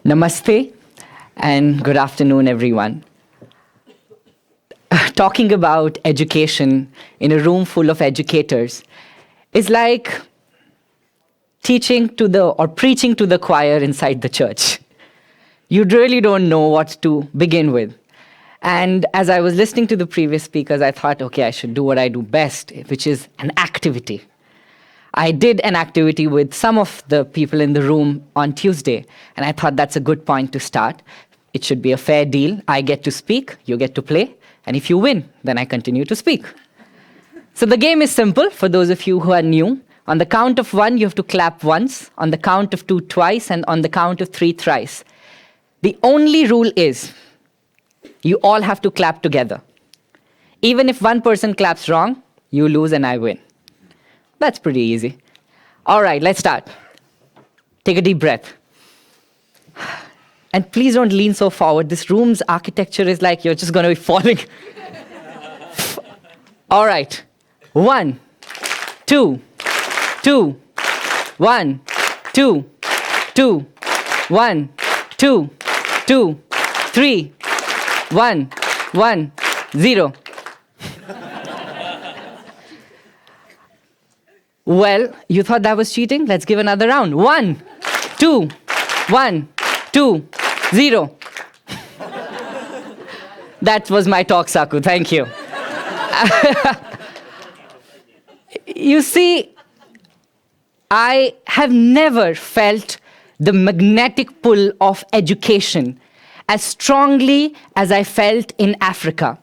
Namaste and good afternoon, everyone. Talking about education in a room full of educators is like preaching to the choir inside the church. You really don't know what to begin with. And as I was listening to the previous speakers, I thought, okay, I should do what I do best, which is an activity. I did an activity with some of the people in the room on Tuesday, and I thought that's a good point to start. It should be a fair deal. I get to speak, you get to play, and if you win, then I continue to speak. So the game is simple for those of you who are new. On the count of 1, you have to clap once, on the count of 2 twice, and on the count of 3 thrice. The only rule is you all have to clap together. Even if one person claps wrong, you lose and I win. That's pretty easy. All right, let's start. Take a deep breath. And please don't lean so forward. This room's architecture is like you're just going to be falling. All right. 1, 2, 2, 1, 2, 2, 1, 2, 2, 3, 1, 1, 0. Well, you thought that was cheating? Let's give another round. 1, 2, 1, 2, 0. That was my talk, Saku. Thank you. You see, I have never felt the magnetic pull of education as strongly as I felt in Africa.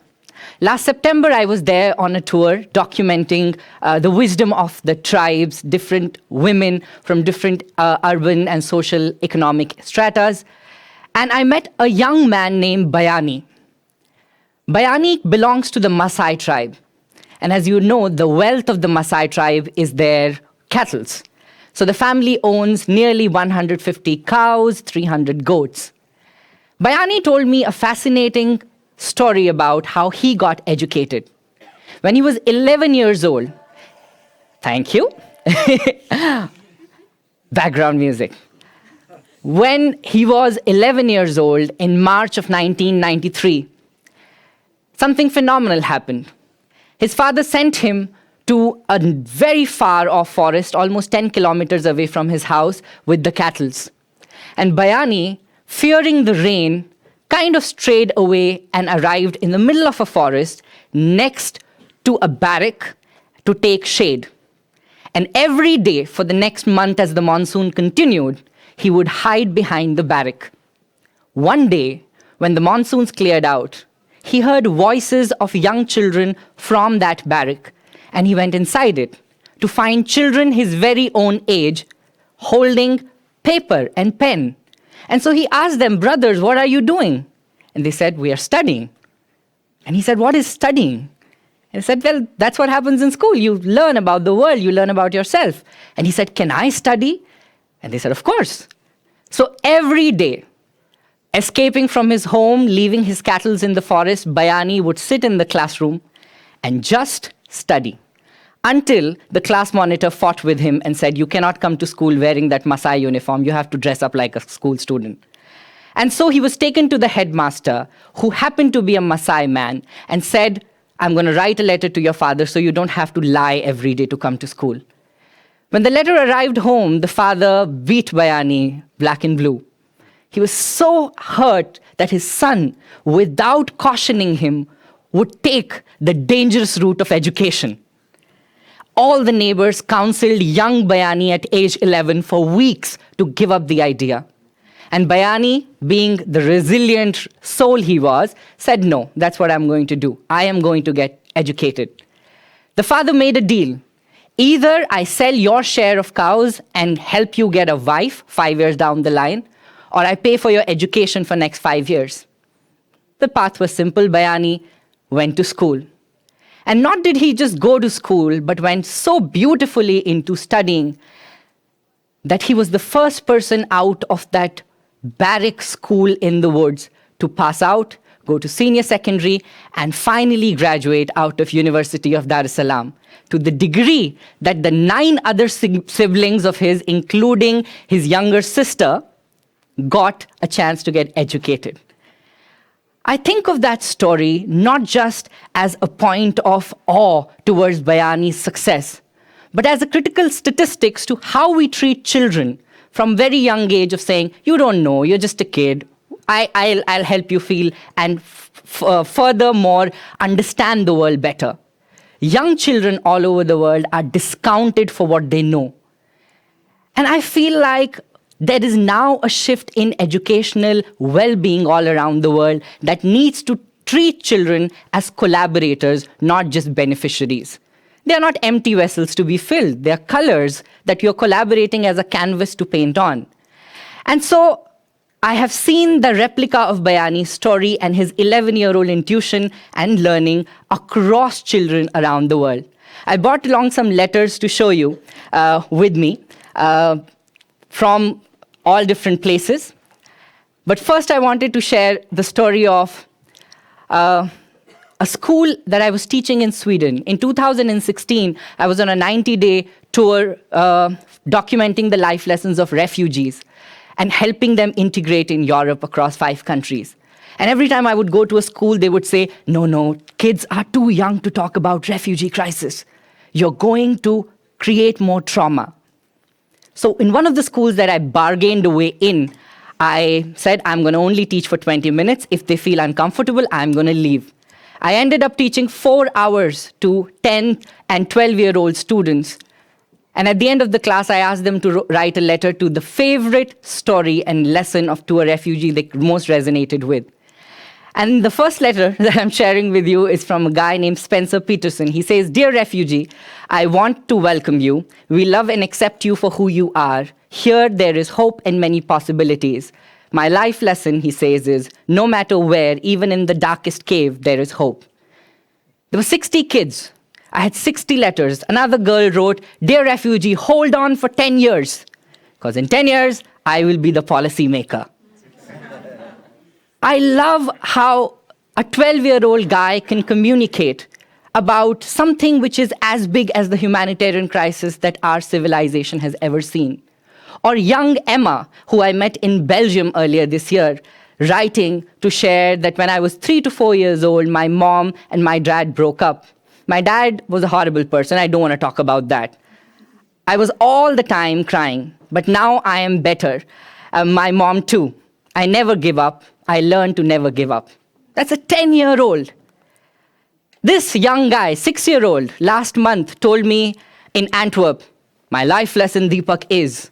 Last September, I was there on a tour documenting the wisdom of the tribes, different women from different urban and social economic stratas. And I met a young man named Bayani. Bayani belongs to the Maasai tribe. And as you know, the wealth of the Maasai tribe is their cattle. So the family owns nearly 150 cows, 300 goats. Bayani told me a fascinating story about how he got educated. When he was 11 years old, thank you, background music. When he was 11 years old in March of 1993, something phenomenal happened. His father sent him to a very far off forest, almost 10 kilometers away from his house, with the cattle. And Bayani, fearing the rain, kind of strayed away and arrived in the middle of a forest next to a barrack to take shade. And every day for the next month as the monsoon continued, he would hide behind the barrack. One day, when the monsoons cleared out, he heard voices of young children from that barrack, and he went inside it to find children his very own age holding paper and pen. And so he asked them, brothers, what are you doing? And they said, we are studying. And he said, what is studying? And he said, well, that's what happens in school. You learn about the world, you learn about yourself. And he said, can I study? And they said, of course. So every day, escaping from his home, leaving his cattle in the forest, Bayani would sit in the classroom and just study. Until the class monitor fought with him and said, you cannot come to school wearing that Maasai uniform. You have to dress up like a school student. And so he was taken to the headmaster, who happened to be a Maasai man, and said, I'm going to write a letter to your father so you don't have to lie every day to come to school. When the letter arrived home, the father beat Bayani black and blue. He was so hurt that his son, without cautioning him, would take the dangerous route of education. All the neighbors counseled young Bayani at age 11 for weeks to give up the idea. And Bayani, being the resilient soul he was, said, no, that's what I'm going to do. I am going to get educated. The father made a deal. Either I sell your share of cows and help you get a wife 5 years down the line, or I pay for your education for next 5 years. The path was simple. Bayani went to school. And not did he just go to school, but went so beautifully into studying that he was the first person out of that barrack school in the woods to pass out, go to senior secondary, and finally graduate out of University of Dar es Salaam, to the degree that the 9 other siblings of his, including his younger sister, got a chance to get educated. I think of that story not just as a point of awe towards Bayani's success, but as a critical statistics to how we treat children from very young age of saying, you don't know, you're just a kid, I'll help you feel and furthermore understand the world better. Young children all over the world are discounted for what they know. And I feel like there is now a shift in educational well-being all around the world that needs to treat children as collaborators, not just beneficiaries. They are not empty vessels to be filled. They are colors that you're collaborating as a canvas to paint on. And so I have seen the replica of Bayani's story and his 11-year-old intuition and learning across children around the world. I brought along some letters to show you with me from all different places. But first I wanted to share the story of a school that I was teaching in Sweden. In 2016, I was on a 90-day tour documenting the life lessons of refugees and helping them integrate in Europe across 5 countries. And every time I would go to a school, they would say, no, kids are too young to talk about refugee crisis. You're going to create more trauma. So in one of the schools that I bargained away in, I said, I'm going to only teach for 20 minutes. If they feel uncomfortable, I'm going to leave. I ended up teaching 4 hours to 10 and 12-year-old students. And at the end of the class, I asked them to write a letter to the favorite story and lesson to a refugee they most resonated with. And the first letter that I'm sharing with you is from a guy named Spencer Peterson. He says, "Dear refugee, I want to welcome you. We love and accept you for who you are. Here there is hope and many possibilities. My life lesson," he says, is no matter where, even in the darkest cave, there is hope. There were 60 kids. I had 60 letters. Another girl wrote, "Dear refugee, hold on for 10 years, because in 10 years, I will be the policy maker." I love how a 12-year-old guy can communicate about something which is as big as the humanitarian crisis that our civilization has ever seen. Or young Emma, who I met in Belgium earlier this year, writing to share that when I was 3 to 4 years old, my mom and my dad broke up. My dad was a horrible person. I don't want to talk about that. I was all the time crying, but now I am better. My mom too. I never give up. I learned to never give up. That's a 10-year-old. This young guy, 6-year-old, last month told me in Antwerp, my life lesson, Deepak, is,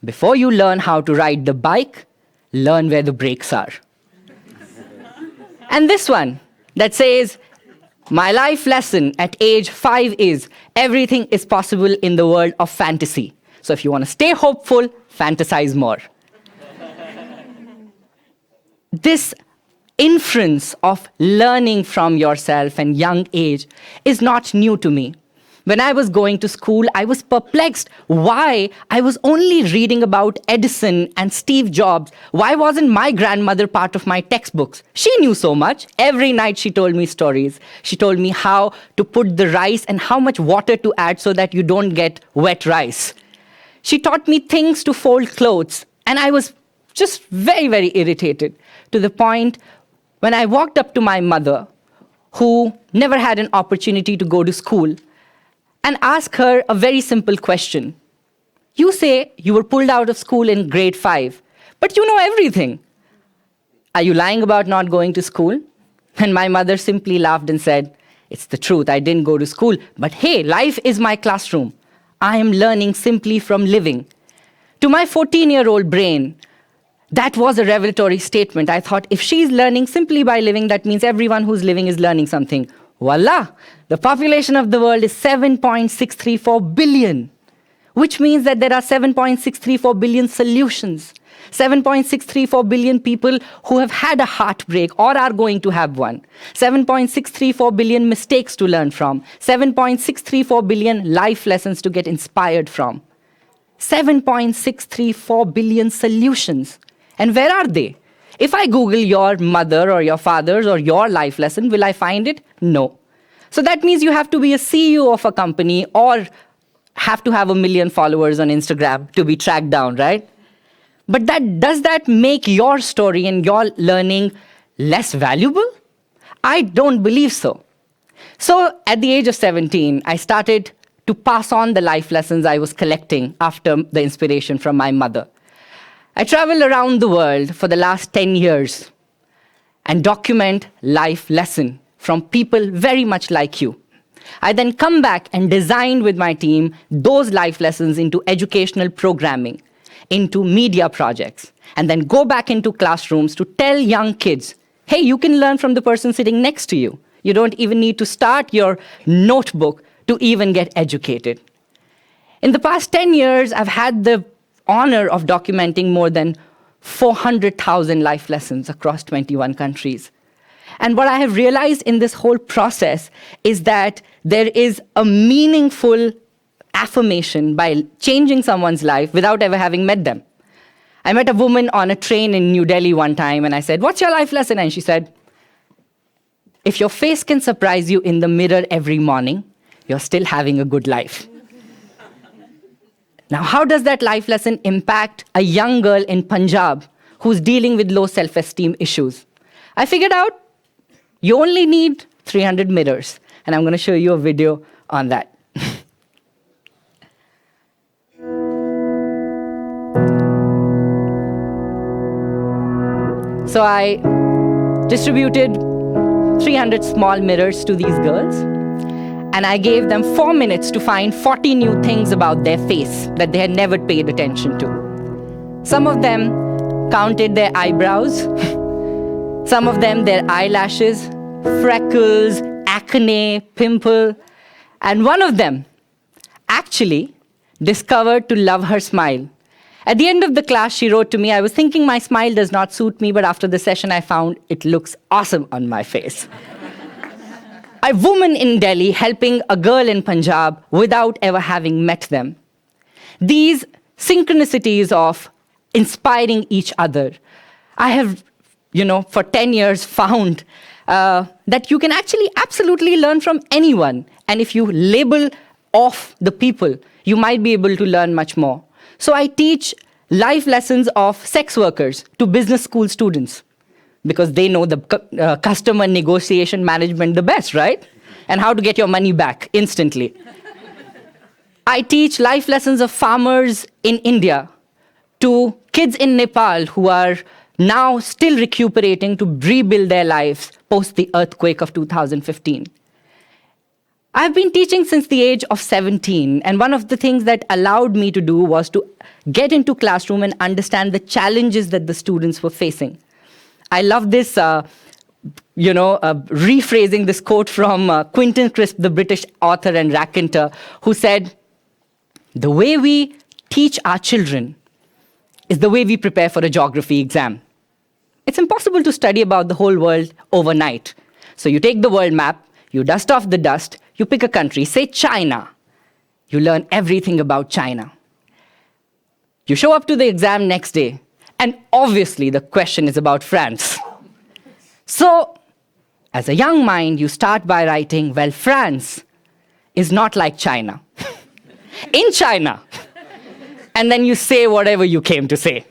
before you learn how to ride the bike, learn where the brakes are. And this one that says, my life lesson at age 5 is, everything is possible in the world of fantasy. So if you want to stay hopeful, fantasize more. This inference of learning from yourself and young age is not new to me. When I was going to school, I was perplexed why I was only reading about Edison and Steve Jobs. Why wasn't my grandmother part of my textbooks? She knew so much. Every night she told me stories. She told me how to put the rice and how much water to add so that you don't get wet rice. She taught me things to fold clothes, and I was just very, very irritated, to the point when I walked up to my mother, who never had an opportunity to go to school, and asked her a very simple question. You say you were pulled out of school in grade 5, but you know everything. Are you lying about not going to school? And my mother simply laughed and said, it's the truth, I didn't go to school, but hey, life is my classroom. I am learning simply from living. To my 14-year-old brain, that was a revelatory statement. I thought, if she's learning simply by living, that means everyone who's living is learning something. Voila! The population of the world is 7.634 billion, which means that there are 7.634 billion solutions. 7.634 billion people who have had a heartbreak or are going to have one. 7.634 billion mistakes to learn from. 7.634 billion life lessons to get inspired from. 7.634 billion solutions. And where are they? If I Google your mother or your father's or your life lesson, will I find it? No. So that means you have to be a CEO of a company or have to have 1 million followers on Instagram to be tracked down, right? But does that make your story and your learning less valuable? I don't believe so. So at the age of 17, I started to pass on the life lessons I was collecting after the inspiration from my mother. I travel around the world for the last 10 years and document life lesson from people very much like you. I then come back and design with my team those life lessons into educational programming, into media projects, and then go back into classrooms to tell young kids, hey, you can learn from the person sitting next to you. You don't even need to start your notebook to even get educated. In the past 10 years, I've had the honor of documenting more than 400,000 life lessons across 21 countries. And what I have realized in this whole process is that there is a meaningful affirmation by changing someone's life without ever having met them. I met a woman on a train in New Delhi one time, and I said, "What's your life lesson?" And she said, "If your face can surprise you in the mirror every morning, you're still having a good life." Now, how does that life lesson impact a young girl in Punjab who's dealing with low self-esteem issues? I figured out you only need 300 mirrors, and I'm going to show you a video on that. So I distributed 300 small mirrors to these girls, and I gave them 4 minutes to find 40 new things about their face that they had never paid attention to. Some of them counted their eyebrows, some of them their eyelashes, freckles, acne, pimple, and one of them actually discovered to love her smile. At the end of the class, she wrote to me, "I was thinking my smile does not suit me, but after the session I found it looks awesome on my face." A woman in Delhi helping a girl in Punjab without ever having met them. These synchronicities of inspiring each other. I have, for 10 years found that you can actually absolutely learn from anyone. And if you label off the people, you might be able to learn much more. So I teach life lessons of sex workers to business school students because they know the customer negotiation management the best, right? And how to get your money back instantly. I teach life lessons of farmers in India to kids in Nepal who are now still recuperating to rebuild their lives post the earthquake of 2015. I've been teaching since the age of 17, and one of the things that allowed me to do was to get into classroom and understand the challenges that the students were facing. I love this, rephrasing this quote from Quentin Crisp, the British author and raconteur, who said, "The way we teach our children is the way we prepare for a geography exam. It's impossible to study about the whole world overnight. So you take the world map, you dust off the dust, you pick a country, say China. You learn everything about China. You show up to the exam next day, and obviously the question is about France. So, as a young mind, you start by writing, well, France is not like China. In China. And then you say whatever you came to say.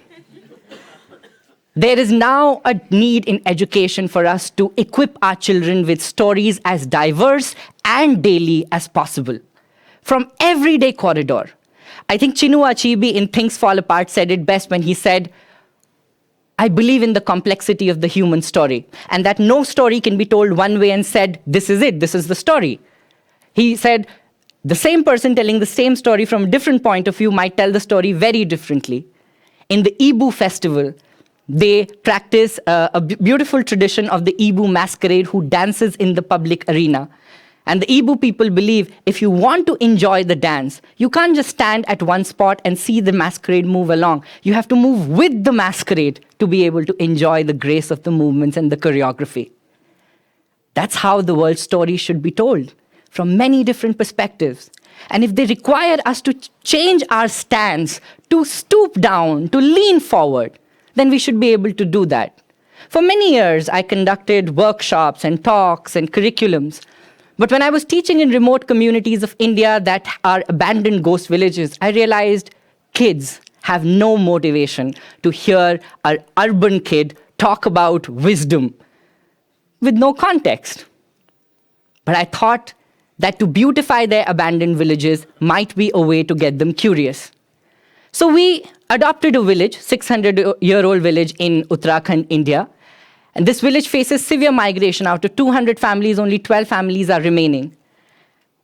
There is now a need in education for us to equip our children with stories as diverse and daily as possible. From everyday corridor. I think Chinua Achebe in Things Fall Apart said it best when he said, "I believe in the complexity of the human story, and that no story can be told one way and said, this is it, this is the story." He said, the same person telling the same story from a different point of view might tell the story very differently. In the Ibu festival, they practice a beautiful tradition of the Ibu masquerade who dances in the public arena. And the Ibu people believe if you want to enjoy the dance, you can't just stand at one spot and see the masquerade move along. You have to move with the masquerade to be able to enjoy the grace of the movements and the choreography. That's how the world story should be told, from many different perspectives. And if they require us to change our stance, to stoop down, to lean forward, then we should be able to do that. For many years, I conducted workshops and talks and curriculums. But when I was teaching in remote communities of India that are abandoned ghost villages, I realized kids have no motivation to hear an urban kid talk about wisdom with no context. But I thought that to beautify their abandoned villages might be a way to get them curious. So we adopted a village, 600-year-old village in Uttarakhand, India. And this village faces severe migration. Out of 200 families, only 12 families are remaining.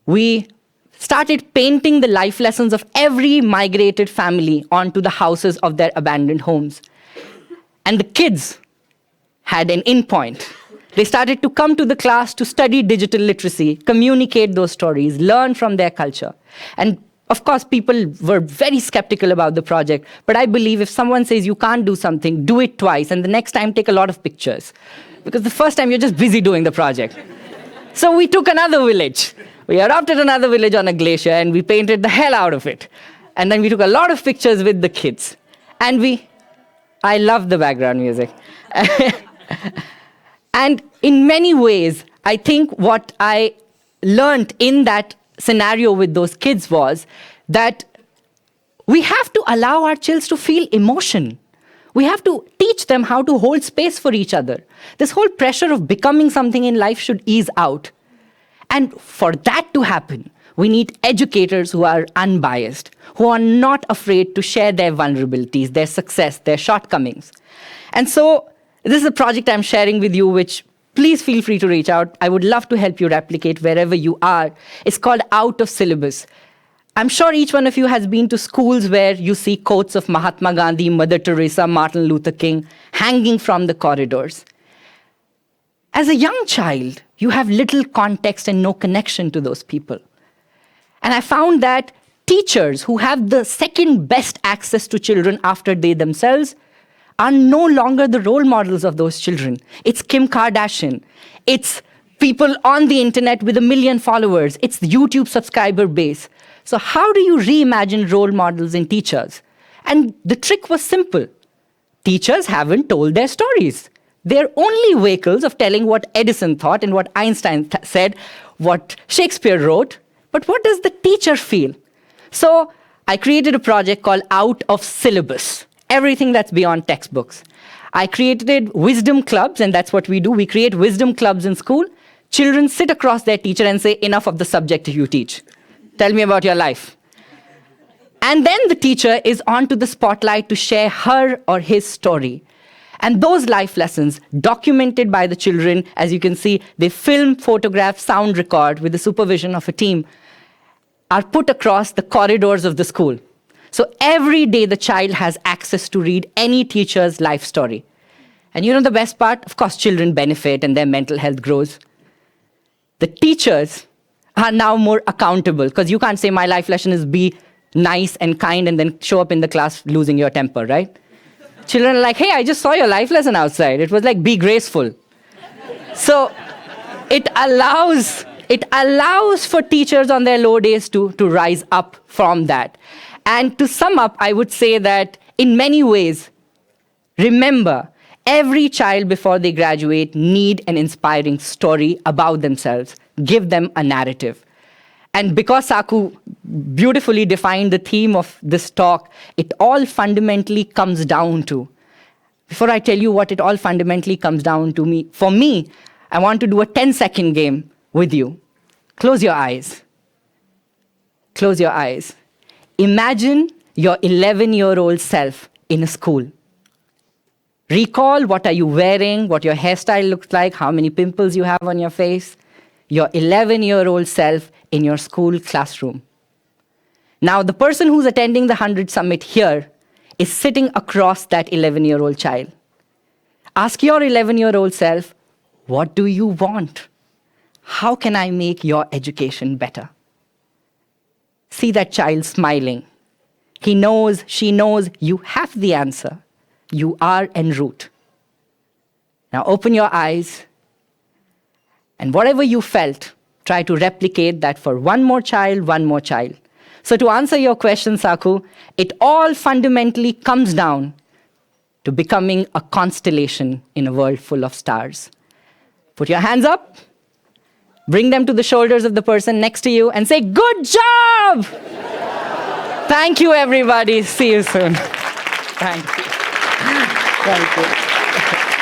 We started painting the life lessons of every migrated family onto the houses of their abandoned homes. And the kids had an in point. They started to come to the class to study digital literacy, communicate those stories, learn from their culture. And of course, people were very skeptical about the project, but I believe if someone says you can't do something, do it twice, and the next time take a lot of pictures. Because the first time you're just busy doing the project. So we took another village. We adopted another village on a glacier, and we painted the hell out of it. And then we took a lot of pictures with the kids. And I love the background music. And in many ways, I think what I learned in that scenario with those kids was that we have to allow our children to feel emotion. We have to teach them how to hold space for each other. This whole pressure of becoming something in life should ease out. And for that to happen, we need educators who are unbiased, who are not afraid to share their vulnerabilities, their success, their shortcomings. And so this is a project I'm sharing with you, which please feel free to reach out. I would love to help you replicate wherever you are. It's called Out of Syllabus. I'm sure each one of you has been to schools where you see quotes of Mahatma Gandhi, Mother Teresa, Martin Luther King hanging from the corridors. As a young child, you have little context and no connection to those people. And I found that teachers who have the second best access to children after they themselves are no longer the role models of those children. It's Kim Kardashian. It's people on the internet with 1 million followers. It's the YouTube subscriber base. So how do you reimagine role models in teachers? And the trick was simple. Teachers haven't told their stories. They're only vehicles of telling what Edison thought and what Einstein said, what Shakespeare wrote. But what does the teacher feel? So I created a project called Out of Syllabus. Everything that's beyond textbooks. I created wisdom clubs, and that's what we do. We create wisdom clubs in school. Children sit across their teacher and say, enough of the subject you teach. Tell me about your life. And then the teacher is onto the spotlight to share her or his story. And those life lessons, documented by the children, as you can see, they film, photograph, sound record with the supervision of a team, are put across the corridors of the school. So every day the child has access to read any teacher's life story. And you know the best part? Of course, children benefit and their mental health grows. The teachers are now more accountable, because you can't say my life lesson is be nice and kind and then show up in the class losing your temper, right? Children are like, hey, I just saw your life lesson outside. It was like, be graceful. So it allows for teachers on their low days to rise up from that. And to sum up, I would say that in many ways, remember, every child before they graduate need an inspiring story about themselves. Give them a narrative. And because Saku beautifully defined the theme of this talk, it all fundamentally comes down to, before I tell you what it all fundamentally comes down to, for me, I want to do a 10-second game with you. Close your eyes. Close your eyes. Imagine your 11-year-old self in a school. Recall what are you wearing, what your hairstyle looks like, how many pimples you have on your face. Your 11-year-old self in your school classroom. Now, the person who's attending the 100 Summit here is sitting across that 11-year-old child. Ask your 11-year-old self, what do you want? How can I make your education better? See that child smiling. He knows, she knows you have the answer. You are en route. Now open your eyes, and whatever you felt, try to replicate that for one more child, one more child. So to answer your question, Saku, it all fundamentally comes down to becoming a constellation in a world full of stars. Put your hands up, bring them to the shoulders of the person next to you, and say, good job! Thank you, everybody. See you soon. Thank you. Thank you.